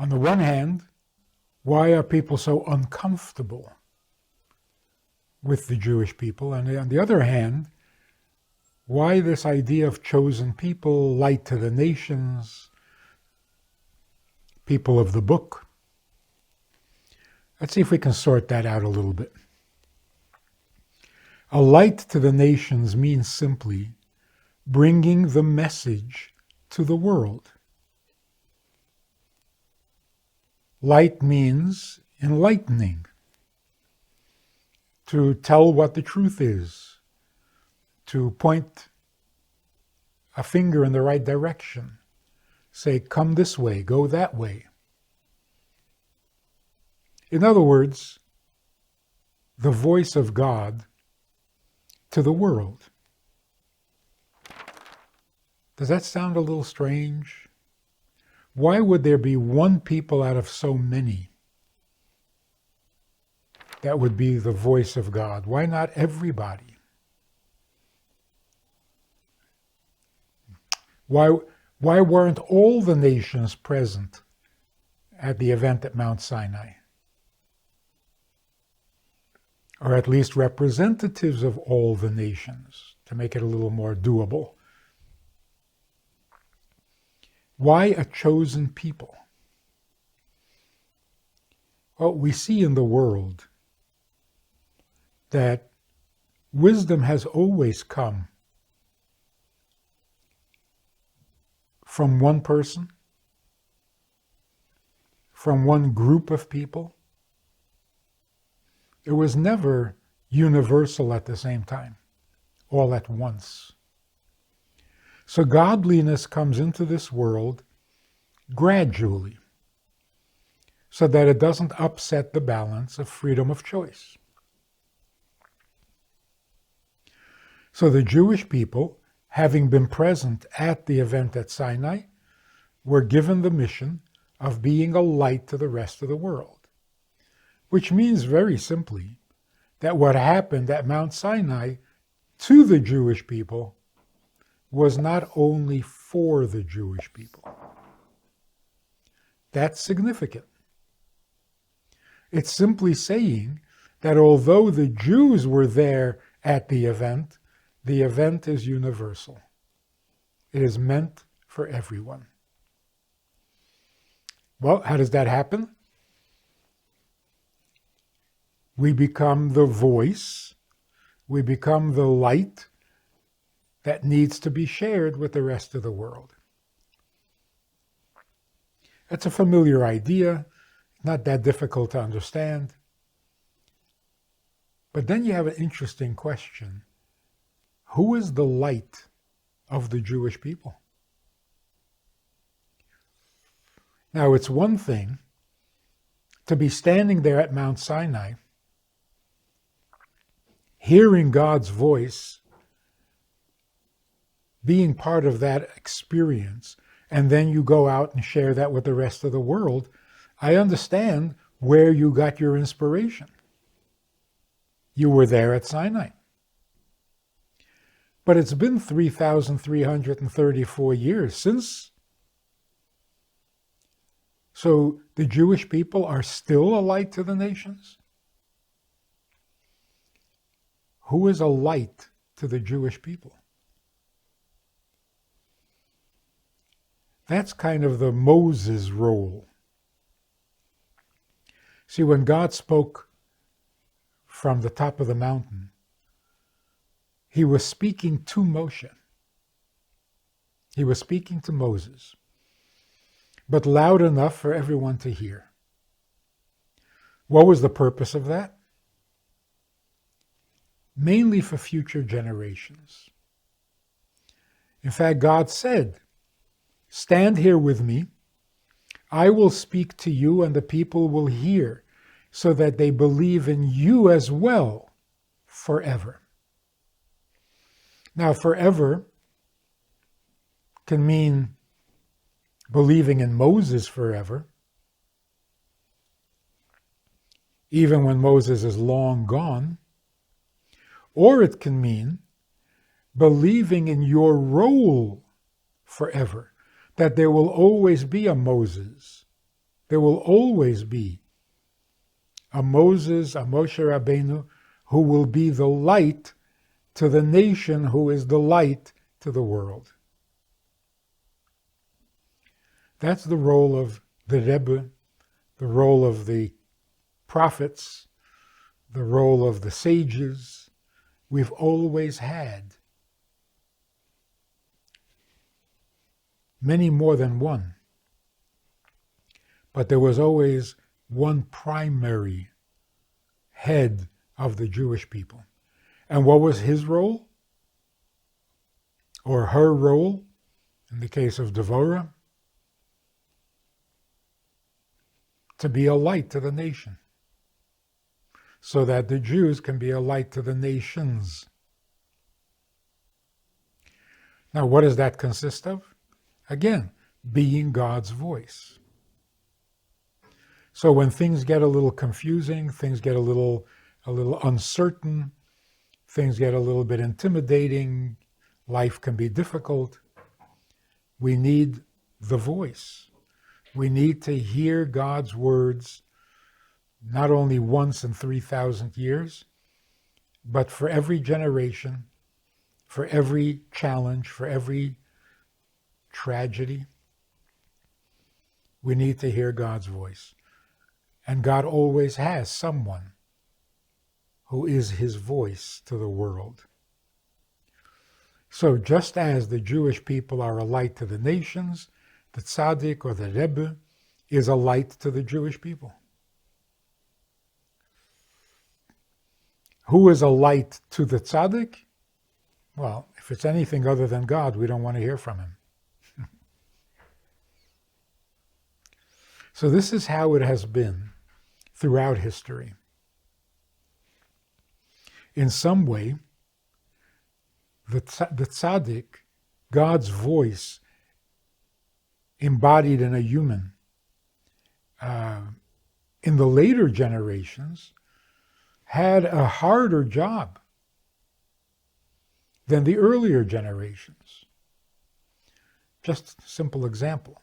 On the one hand, why are people so uncomfortable with the Jewish people? And on the other hand, why this idea of chosen people, light to the nations, people of the book? Let's see if we can sort that out a little bit. A light to the nations means simply bringing the message to the world. Light means enlightening, to tell what the truth is, to point a finger in the right direction, say, come this way, go that way. In other words, the voice of God to the world. Does that sound a little strange? Why would there be one people out of so many that would be the voice of God? Why not everybody? Why weren't all the nations present at the event at Mount Sinai? Or at least representatives of all the nations, to make it a little more doable. Why a chosen people? Well, we see in the world that wisdom has always come from one person, from one group of people. It was never universal at the same time, all at once. So godliness comes into this world gradually, so that it doesn't upset the balance of freedom of choice. So the Jewish people, having been present at the event at Sinai, were given the mission of being a light to the rest of the world, which means very simply that what happened at Mount Sinai to the Jewish people was not only for the Jewish people. That's significant. It's simply saying that although the Jews were there at the event is universal. It is meant for everyone. Well, how does that happen? We become the voice, we become the light that needs to be shared with the rest of the world. That's a familiar idea, not that difficult to understand. But then you have an interesting question. Who is the light of the Jewish people? Now, it's one thing to be standing there at Mount Sinai, hearing God's voice, being part of that experience, and then you go out and share that with the rest of the world. I understand where you got your inspiration. You were there at Sinai. But it's been 3,334 years since. So the Jewish people are still a light to the nations? Who is a light to the Jewish people? That's kind of the Moses role. See, when God spoke from the top of the mountain, he was speaking to Moshe. He was speaking to Moses, but loud enough for everyone to hear. What was the purpose of that? Mainly for future generations. In fact, God said, "Stand here with me. I will speak to you and the people will hear, so that they believe in you as well forever." Now, forever can mean believing in Moses forever, even when Moses is long gone, or it can mean believing in your role forever, that there will always be a Moses There will always be a Moses, a Moshe Rabbeinu, who will be the light to the nation, who is the light to the world. That's the role of the Rebbe, the role of the prophets, the role of the sages. We've always had many more than one. But there was always one primary head of the Jewish people. And what was his role? Or her role, in the case of Devorah? To be a light to the nation, so that the Jews can be a light to the nations. Now, what does that consist of? Again, being God's voice. So when things get a little confusing, things get a little uncertain, things get a little bit intimidating, life can be difficult, we need the voice. We need to hear God's words not only once in 3,000 years, but for every generation, for every challenge, for every tragedy. We need to hear God's voice. And God always has someone who is his voice to the world. So just as the Jewish people are a light to the nations, the tzaddik or the Rebbe is a light to the Jewish people. Who is a light to the tzaddik? Well, if it's anything other than God, we don't want to hear from him. So this is how it has been throughout history. In some way, the tzaddik, God's voice, embodied in a human, in the later generations, had a harder job than the earlier generations. Just a simple example.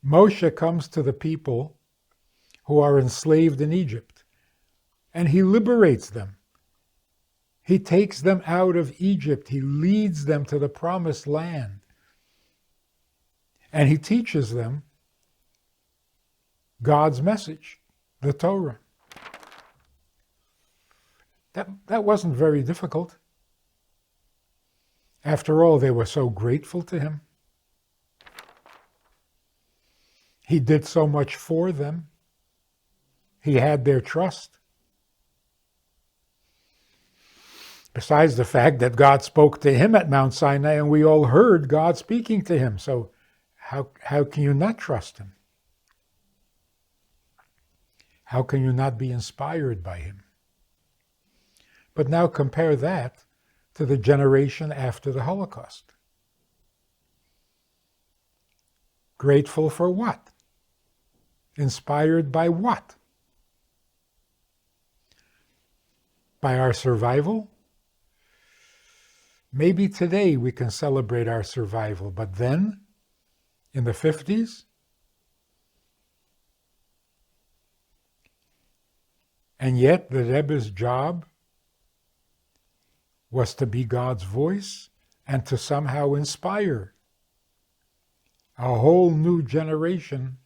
Moshe comes to the people who are enslaved in Egypt, and he liberates them. He takes them out of Egypt. He leads them to the promised land. And he teaches them God's message, the Torah. That wasn't very difficult. After all, they were so grateful to him. He did so much for them. He had their trust. Besides the fact that God spoke to him at Mount Sinai, and we all heard God speaking to him. So how can you not trust him? How can you not be inspired by him? But now compare that to the generation after the Holocaust. Grateful for what? Inspired by what? By our survival? Maybe today we can celebrate our survival, but then, in the 50s, and yet the Rebbe's job was to be God's voice and to somehow inspire a whole new generation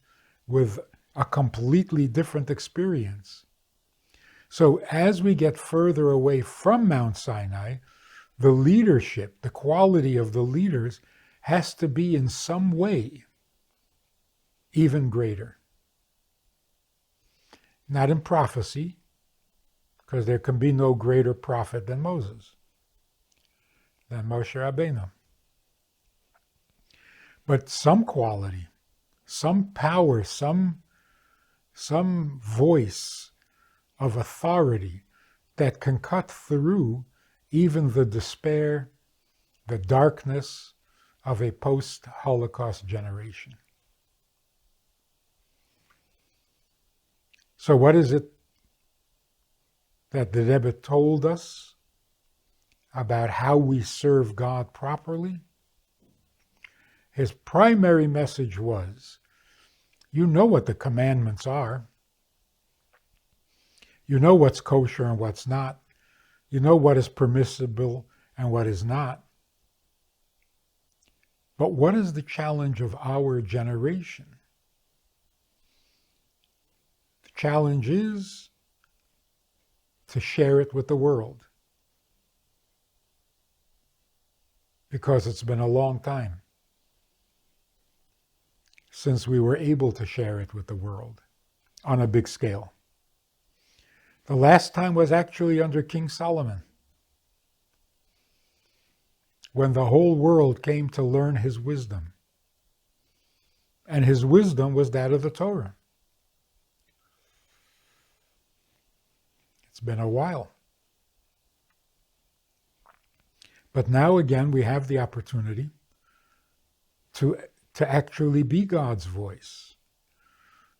with a completely different experience. So as we get further away from Mount Sinai, the leadership, the quality of the leaders has to be in some way even greater. Not in prophecy, because there can be no greater prophet than Moses, than Moshe Rabbeinu. But some quality, some power, some voice of authority that can cut through even the despair, the darkness of a post-Holocaust generation. So what is it that the Rebbe told us about how we serve God properly? His primary message was You know what the commandments are. You know what's kosher and what's not. You know what is permissible and what is not. But what is the challenge of our generation? The challenge is to share it with the world. Because it's been a long time since we were able to share it with the world on a big scale. The last time was actually under King Solomon, when the whole world came to learn his wisdom. And his wisdom was that of the Torah. It's been a while. But now again, we have the opportunity to actually be God's voice,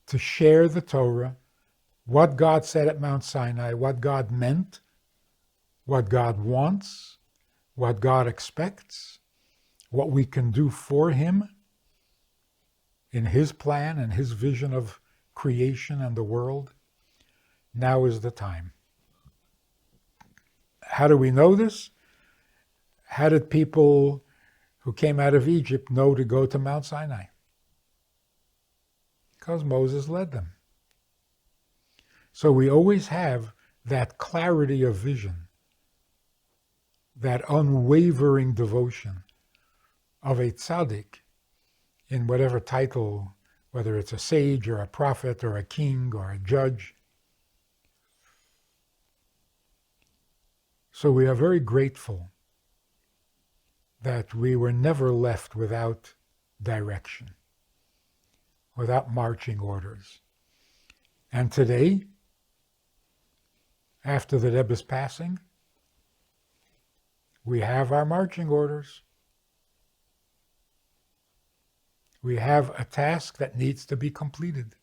to share the Torah, what God said at Mount Sinai, what God meant, what God wants, what God expects, what we can do for him in his plan and his vision of creation and the world. Now is the time. How do we know this? How did people who came out of Egypt know to go to Mount Sinai? Because Moses led them. So we always have that clarity of vision, that unwavering devotion of a tzaddik in whatever title, whether it's a sage or a prophet or a king or a judge. So we are very grateful that we were never left without direction, without marching orders. And today, after the Rebbe's passing, we have our marching orders. We have a task that needs to be completed.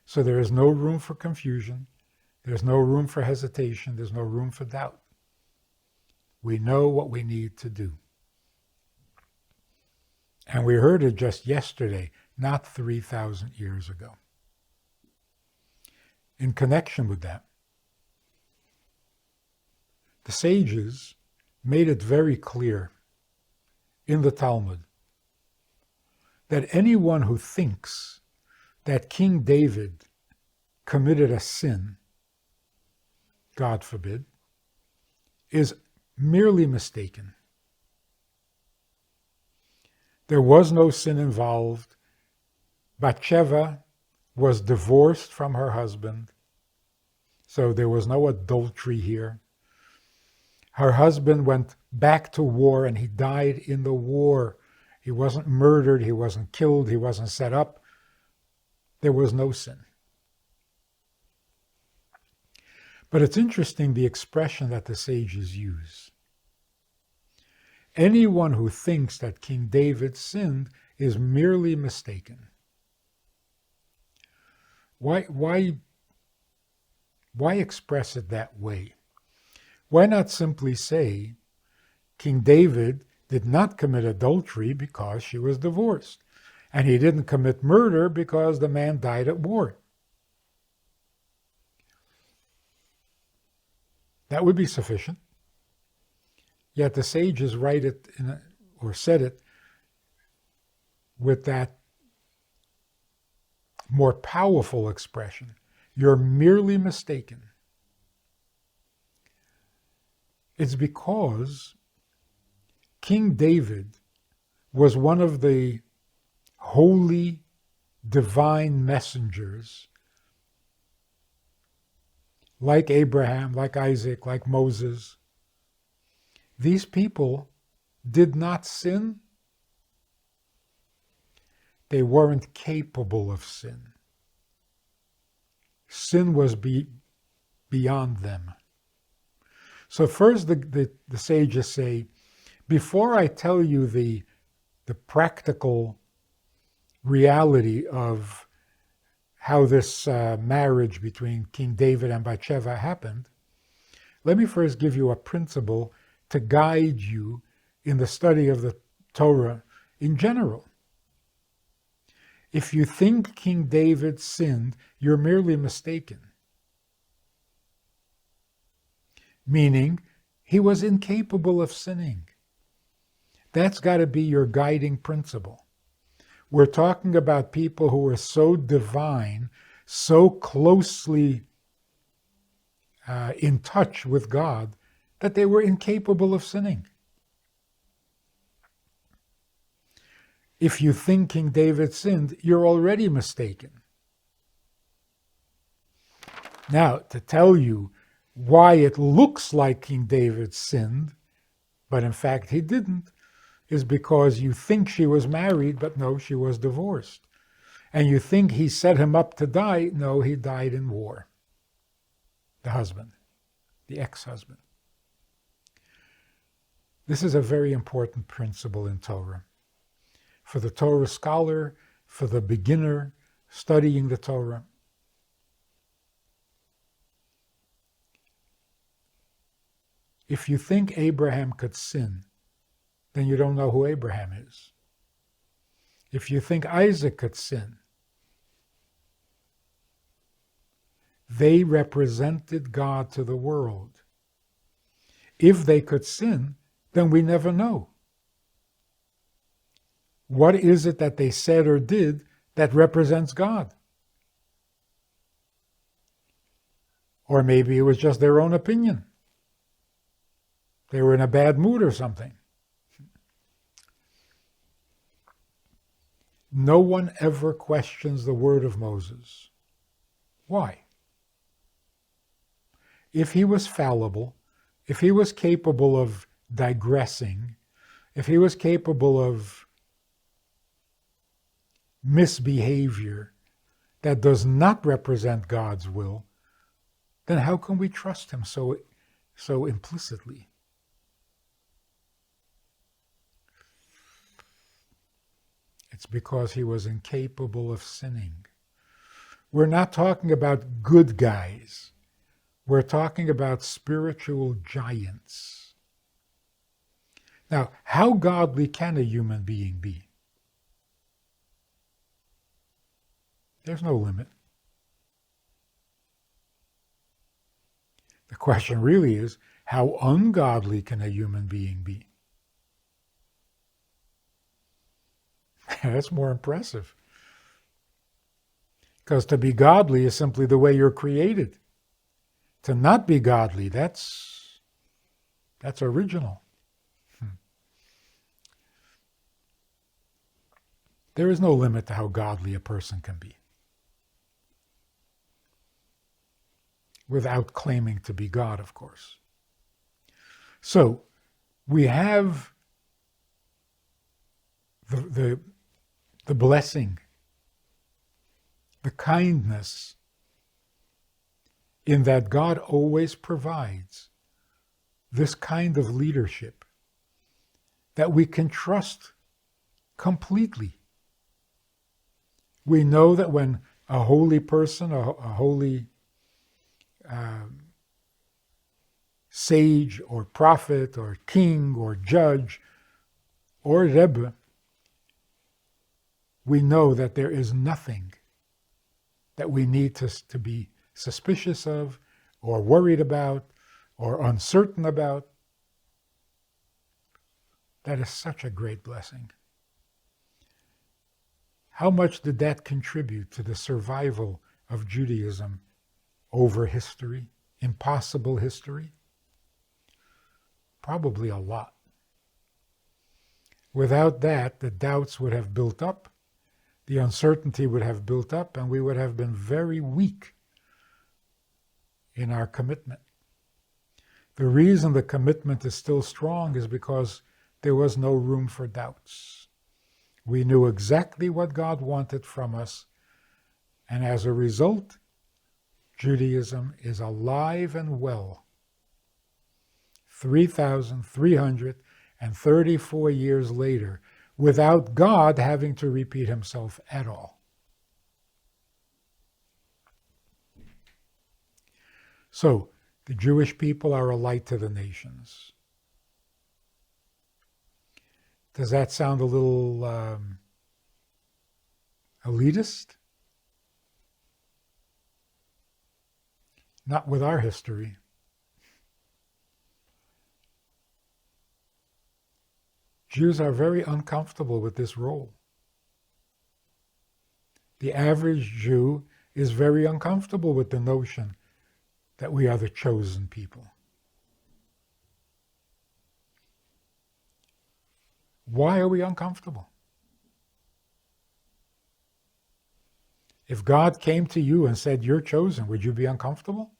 So there is no room for confusion. There's no room for hesitation. There's no room for doubt. We know what we need to do. And we heard it just yesterday, not 3,000 years ago. In connection with that, the sages made it very clear in the Talmud that anyone who thinks that King David committed a sin, God forbid, is merely mistaken. There was no sin involved. Bathsheba was divorced from her husband, so there was no adultery here. Her husband went back to war and he died in the war. He wasn't murdered, he wasn't killed, he wasn't set up. There was no sin. But it's interesting the expression that the sages use. Anyone who thinks that King David sinned is merely mistaken. Why express it that way? Why not simply say, King David did not commit adultery because she was divorced, and he didn't commit murder because the man died at war? That would be sufficient. Yet the sages write it or said it with that more powerful expression. You're merely mistaken. It's because King David was one of the holy, divine messengers, like Abraham, like Isaac, like Moses. These people did not sin. They weren't capable of sin. Sin was beyond them. So first the sages say, before I tell you the practical reality of how this marriage between King David and Bathsheba happened, let me first give you a principle to guide you in the study of the Torah in general. If you think King David sinned, you're merely mistaken. Meaning, he was incapable of sinning. That's got to be your guiding principle. We're talking about people who are so divine, so closely in touch with God, that they were incapable of sinning. If you think King David sinned, you're already mistaken. Now, to tell you why it looks like King David sinned, but in fact he didn't, is because you think she was married, but no, she was divorced. And you think he set him up to die, no, he died in war. The husband, the ex-husband. This is a very important principle in Torah. For the Torah scholar, for the beginner studying the Torah. If you think Abraham could sin, then you don't know who Abraham is. If you think Isaac could sin, they represented God to the world. If they could sin, then we never know. What is it that they said or did that represents God? Or maybe it was just their own opinion. They were in a bad mood or something. No one ever questions the word of Moses. Why? If he was fallible, if he was capable of digressing, if he was capable of misbehavior that does not represent God's will, then how can we trust him so implicitly? It's because he was incapable of sinning. We're not talking about good guys. We're talking about spiritual giants. Now, how godly can a human being be? There's no limit. The question really is, how ungodly can a human being be? That's more impressive. Because to be godly is simply the way you're created. To not be godly, that's original. There is no limit to how godly a person can be, without claiming to be God, of course. So, we have the blessing, the kindness, in that God always provides this kind of leadership that we can trust completely. We know that when a holy person, a holy sage or prophet or king or judge or Rebbe, we know that there is nothing that we need to be suspicious of or worried about or uncertain about. That is such a great blessing. How much did that contribute to the survival of Judaism over history, impossible history? Probably a lot. Without that, the doubts would have built up, the uncertainty would have built up, and we would have been very weak in our commitment. The reason the commitment is still strong is because there was no room for doubts. We knew exactly what God wanted from us, and as a result, Judaism is alive and well. 3,334 years later, without God having to repeat himself at all. So, the Jewish people are a light to the nations. Does that sound a little elitist? Not with our history. Jews are very uncomfortable with this role. The average Jew is very uncomfortable with the notion that we are the chosen people. Why are we uncomfortable? If God came to you and said, "You're chosen," would you be uncomfortable?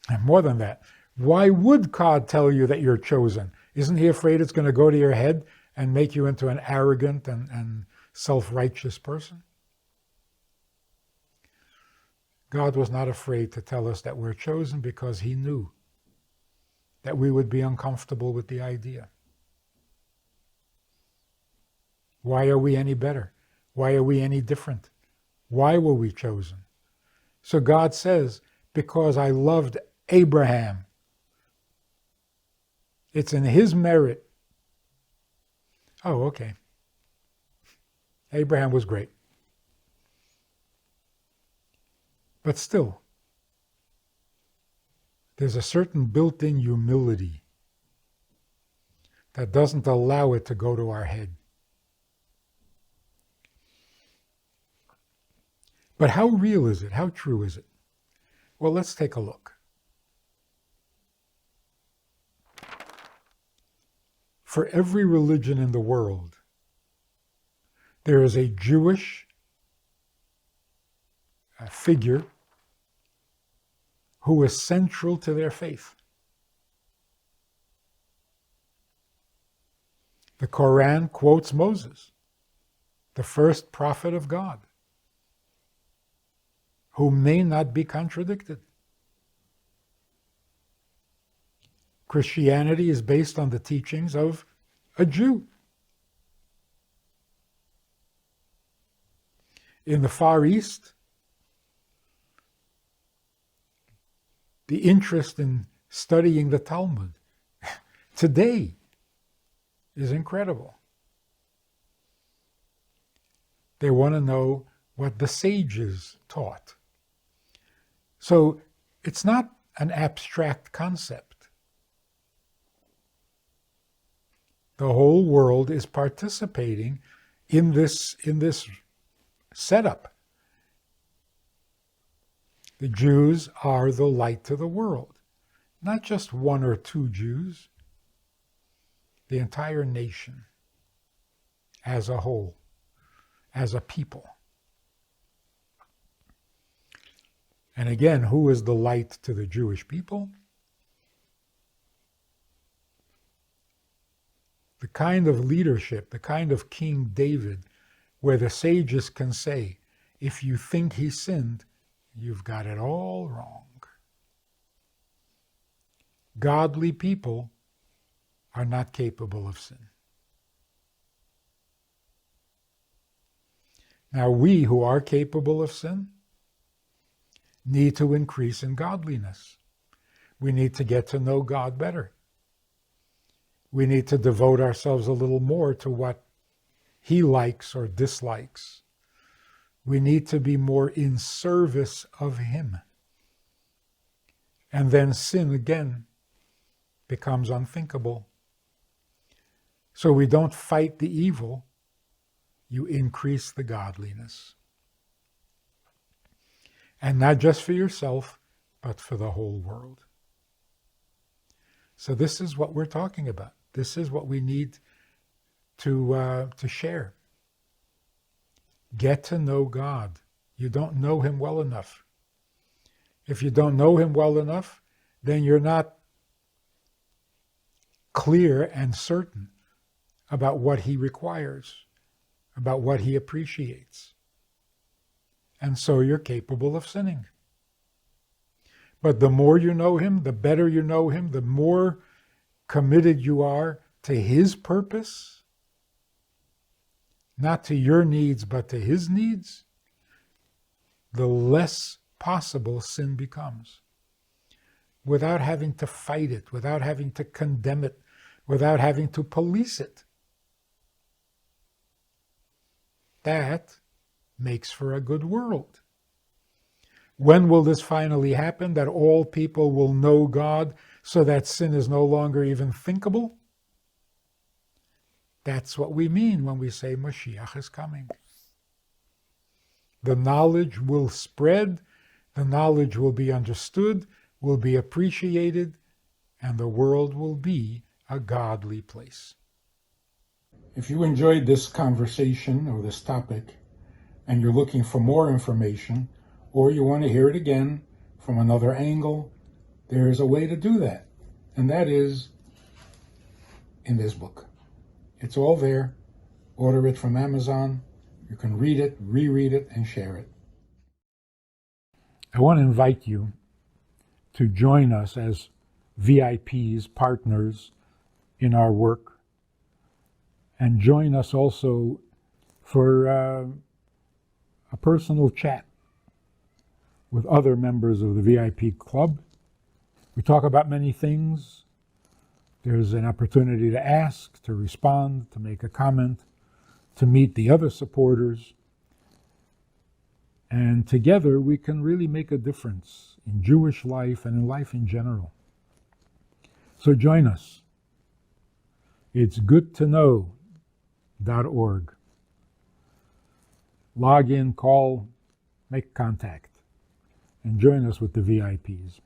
And more than that, why would God tell you that you're chosen? Isn't he afraid it's going to go to your head and make you into an arrogant and self-righteous person? God was not afraid to tell us that we're chosen because he knew that we would be uncomfortable with the idea. Why are we any better? Why are we any different? Why were we chosen? So God says, because I loved Abraham. It's in his merit. Oh, okay. Abraham was great. But still, there's a certain built-in humility that doesn't allow it to go to our head. But how real is it? How true is it? Well, let's take a look. For every religion in the world, there is a Jewish figure who is central to their faith. The Quran quotes Moses, the first prophet of God, who may not be contradicted. Christianity is based on the teachings of a Jew. In the Far East, the interest in studying the Talmud today is incredible. They want to know what the sages taught. So it's not an abstract concept. The whole world is participating in this setup. The Jews are the light to the world. Not just one or two Jews, the entire nation as a whole, as a people. And again, who is the light to the Jewish people? The kind of leadership, the kind of King David, where the sages can say, if you think he sinned, you've got it all wrong. Godly people are not capable of sin. Now we who are capable of sin need to increase in godliness. We need to get to know God better. We need to devote ourselves a little more to what he likes or dislikes. We need to be more in service of him. And then sin again becomes unthinkable. So we don't fight the evil, you increase the godliness. And not just for yourself, but for the whole world. So this is what we're talking about. This is what we need to share. Get to know God. You don't know him well enough. If you don't know him well enough, then you're not clear and certain about what he requires, about what he appreciates. And so you're capable of sinning. But the more you know him, the better you know him, the more committed you are to his purpose, not to your needs, but to his needs, the less possible sin becomes. Without having to fight it, without having to condemn it, without having to police it. That makes for a good world. When will this finally happen, that all people will know God so that sin is no longer even thinkable? That's what we mean when we say Mashiach is coming. The knowledge will spread, the knowledge will be understood, will be appreciated, and the world will be a godly place. If you enjoyed this conversation or this topic, and you're looking for more information, or you want to hear it again from another angle, there is a way to do that. And that is in this book. It's all there. Order it from Amazon. You can read it, reread it, and share it. I want to invite you to join us as VIPs, partners in our work, and join us also for a personal chat with other members of the VIP club. We talk about many things. There's an opportunity to ask, to respond, to make a comment, to meet the other supporters. And together we can really make a difference in Jewish life and in life in general. So join us. It's goodtoknow.org. Log in, call, make contact, and join us with the VIPs.